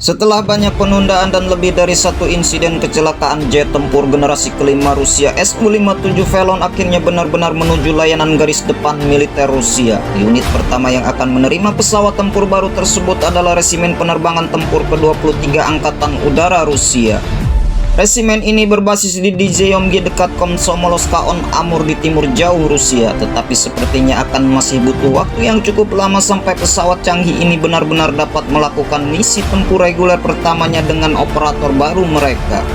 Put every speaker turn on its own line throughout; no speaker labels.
Setelah banyak penundaan dan lebih dari satu insiden kecelakaan, jet tempur generasi kelima Rusia Su-57 Velon akhirnya benar-benar menuju layanan garis depan militer Rusia. Unit pertama yang akan menerima pesawat tempur baru tersebut adalah Resimen Penerbangan Tempur ke-23 Angkatan Udara Rusia. Resimen ini berbasis di Dzhemyongi dekat Komsomolsk-on-Amur di timur jauh Rusia, tetapi sepertinya akan masih butuh waktu yang cukup lama sampai pesawat canggih ini benar-benar dapat melakukan misi tempur reguler pertamanya dengan operator baru mereka.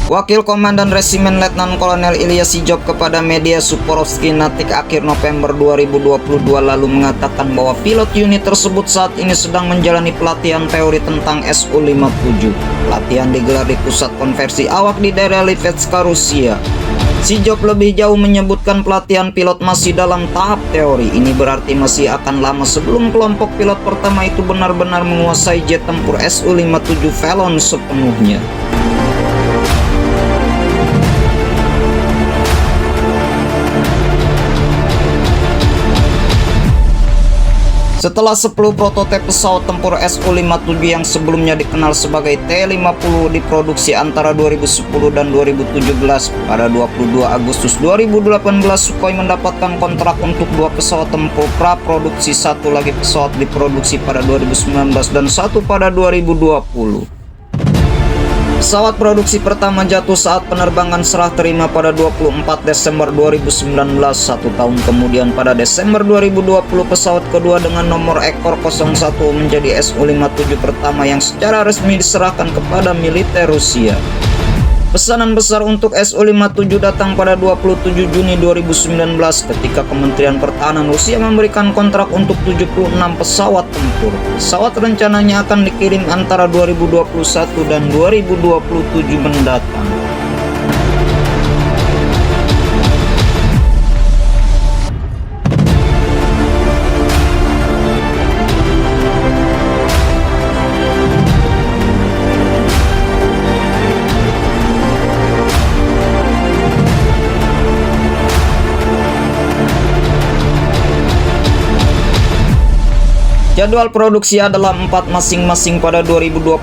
Wakil Komandan Resimen Letnan Kolonel Ilya Sijov kepada media Suporovsky Natik akhir November 2022 lalu mengatakan bahwa pilot unit tersebut saat ini sedang menjalani pelatihan teori tentang Su-57. Pelatihan digelar di pusat konversi awak di daerah Lipetska, Rusia. Sijov lebih jauh menyebutkan pelatihan pilot masih dalam tahap teori. Ini berarti masih akan lama sebelum kelompok pilot pertama itu benar-benar menguasai jet tempur Su-57 Velon sepenuhnya. Setelah 10 prototipe pesawat tempur Su-57 yang sebelumnya dikenal sebagai T-50 diproduksi antara 2010 dan 2017, pada 22 Agustus 2018 Sukhoi mendapatkan kontrak untuk 2 pesawat tempur praproduksi, satu lagi pesawat diproduksi pada 2019 dan satu pada 2020. Pesawat produksi pertama jatuh saat penerbangan serah terima pada 24 Desember 2019. Satu tahun kemudian pada Desember 2020 pesawat kedua dengan nomor ekor 01 menjadi Su-57 pertama yang secara resmi diserahkan kepada militer Rusia. Pesanan besar untuk Su-57 datang pada 27 Juni 2019 ketika Kementerian Pertahanan Rusia memberikan kontrak untuk 76 pesawat tempur. Pesawat rencananya akan dikirim antara 2021 dan 2027 mendatang. Jadwal produksi adalah 4 masing-masing pada 2021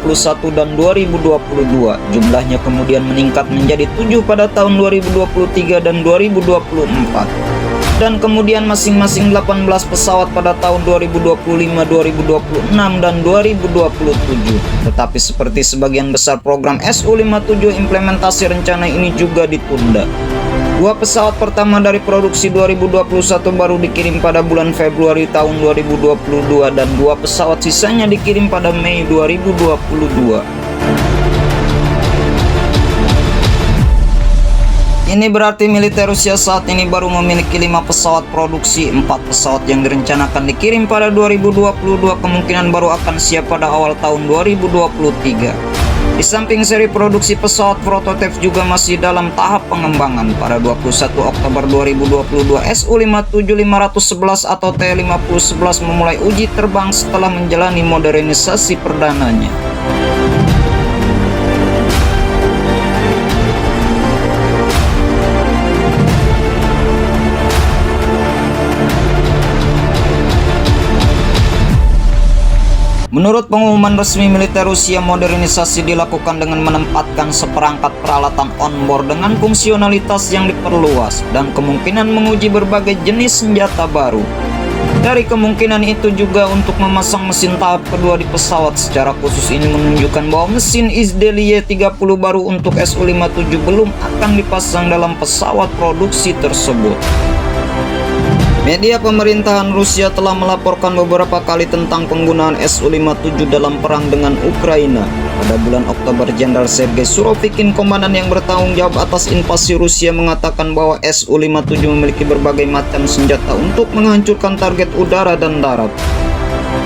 dan 2022. Jumlahnya kemudian meningkat menjadi 7 pada tahun 2023 dan 2024. Dan kemudian masing-masing 18 pesawat pada tahun 2025, 2026, dan 2027. Tetapi seperti sebagian besar program Su-57, implementasi rencana ini juga ditunda. 2 pesawat pertama dari produksi 2021 baru dikirim pada bulan Februari tahun 2022 dan 2 pesawat sisanya dikirim pada Mei 2022. Ini berarti militer Rusia saat ini baru memiliki 5 pesawat produksi. 4 pesawat yang direncanakan dikirim pada 2022 kemungkinan baru akan siap pada awal tahun 2023. Di samping seri produksi pesawat prototip juga masih dalam tahap pengembangan. Pada 21 Oktober 2022 Su-57-511 atau T-5011 memulai uji terbang setelah menjalani modernisasi perdananya. Menurut pengumuman resmi militer Rusia, modernisasi dilakukan dengan menempatkan seperangkat peralatan onboard dengan fungsionalitas yang diperluas dan kemungkinan menguji berbagai jenis senjata baru. Dari kemungkinan itu juga untuk memasang mesin tahap kedua di pesawat. Secara khusus ini menunjukkan bahwa mesin Izdelie-30 baru untuk Su-57 belum akan dipasang dalam pesawat produksi tersebut. Media pemerintahan Rusia telah melaporkan beberapa kali tentang penggunaan Su-57 dalam perang dengan Ukraina. Pada bulan Oktober, Jenderal Sergei Surovikin, komandan yang bertanggung jawab atas invasi Rusia, mengatakan bahwa Su-57 memiliki berbagai macam senjata untuk menghancurkan target udara dan darat.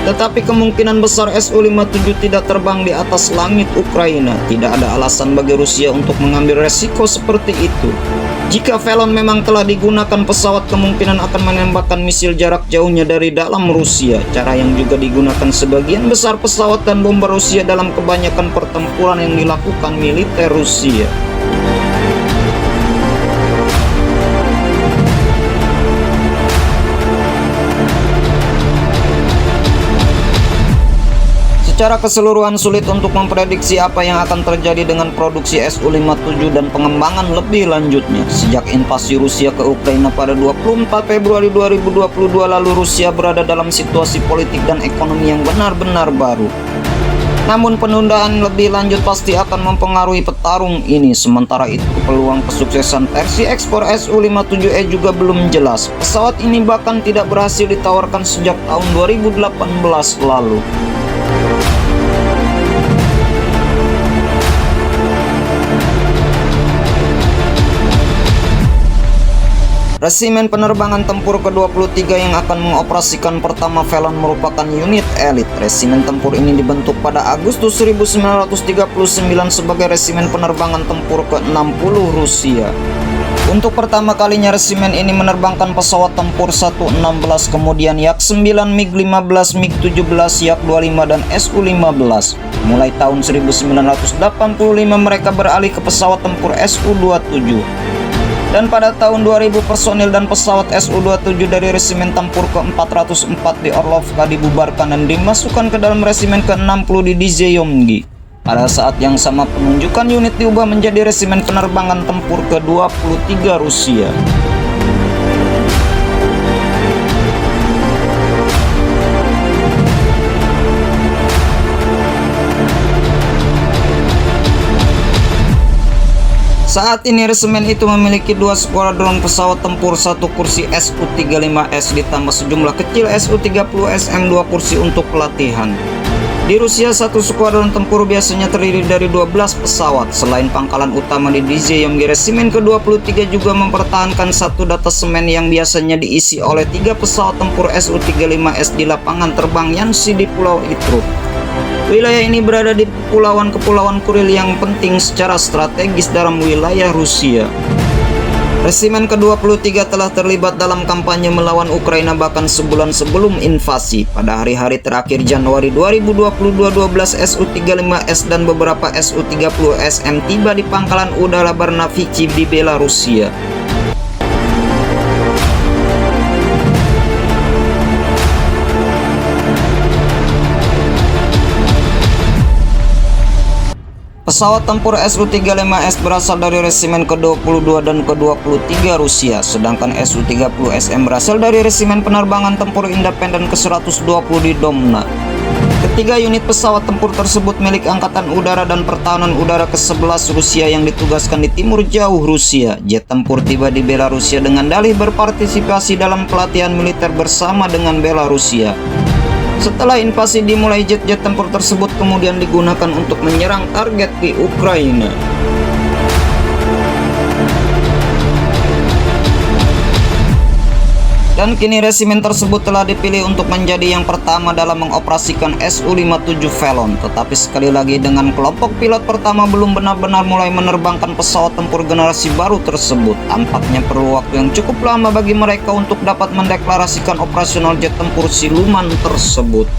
Tetapi kemungkinan besar Su-57 tidak terbang di atas langit Ukraina. Tidak ada alasan bagi Rusia untuk mengambil resiko seperti itu. Jika Velon memang telah digunakan, pesawat kemungkinan akan menembakkan misil jarak jauhnya dari dalam Rusia. Cara yang juga digunakan sebagian besar pesawat dan bomber Rusia dalam kebanyakan pertempuran yang dilakukan militer Rusia. Secara keseluruhan sulit untuk memprediksi apa yang akan terjadi dengan produksi Su-57 dan pengembangan lebih lanjutnya. Sejak invasi Rusia ke Ukraina pada 24 Februari 2022 lalu, Rusia berada dalam situasi politik dan ekonomi yang benar-benar baru. Namun penundaan lebih lanjut pasti akan mempengaruhi petarung ini. Sementara itu, peluang kesuksesan versi ekspor Su-57E juga belum jelas. Pesawat ini bahkan tidak berhasil ditawarkan sejak tahun 2018 lalu. Resimen penerbangan tempur ke-23 yang akan mengoperasikan pertama Velon merupakan unit elit. Resimen tempur ini dibentuk pada Agustus 1939 sebagai resimen penerbangan tempur ke-60 Rusia. Untuk pertama kalinya resimen ini menerbangkan pesawat tempur Su-16, kemudian Yak-9, MiG-15, MiG-17, Yak-25, dan Su-15. Mulai tahun 1985 mereka beralih ke pesawat tempur Su-27. Dan pada tahun 2000 personil dan pesawat Su-27 dari resimen tempur ke-404 di Orlovka dibubarkan dan dimasukkan ke dalam resimen ke-60 di Dzhemyongi. Pada saat yang sama penunjukan unit diubah menjadi resimen penerbangan tempur ke-23 Rusia. Saat ini resimen itu memiliki 2 skuadron pesawat tempur, 1 kursi Su-35S ditambah sejumlah kecil Su-30SM, 2 kursi untuk pelatihan. Di Rusia, 1 skuadron tempur biasanya terdiri dari 12 pesawat. Selain pangkalan utama di Dzhemyongi, resimen ke-23 juga mempertahankan 1 detasemen yang biasanya diisi oleh 3 pesawat tempur Su-35S di lapangan terbang Yanshi di Pulau Itru. Wilayah ini berada di kepulauan Kuril yang penting secara strategis dalam wilayah Rusia. Resimen ke-23 telah terlibat dalam kampanye melawan Ukraina bahkan sebulan sebelum invasi. Pada hari-hari terakhir Januari 2022, 12 Su-35S dan beberapa Su-30SM tiba di pangkalan udara Barnavichi di Belarusia. Pesawat tempur Su-35S berasal dari resimen ke-22 dan ke-23 Rusia, sedangkan Su-30SM berasal dari resimen penerbangan tempur independen ke-120 di Domna. Ketiga unit pesawat tempur tersebut milik Angkatan Udara dan Pertahanan Udara ke-11 Rusia yang ditugaskan di timur jauh Rusia. Jet tempur tiba di Belarusia dengan dalih berpartisipasi dalam pelatihan militer bersama dengan Belarusia. Setelah invasi dimulai, jet-jet tempur tersebut kemudian digunakan untuk menyerang target di Ukraina. Dan kini resimen tersebut telah dipilih untuk menjadi yang pertama dalam mengoperasikan Su-57 Velon. Tetapi sekali lagi, dengan kelompok pilot pertama belum benar-benar mulai menerbangkan pesawat tempur generasi baru tersebut, tampaknya perlu waktu yang cukup lama bagi mereka untuk dapat mendeklarasikan operasional jet tempur siluman tersebut.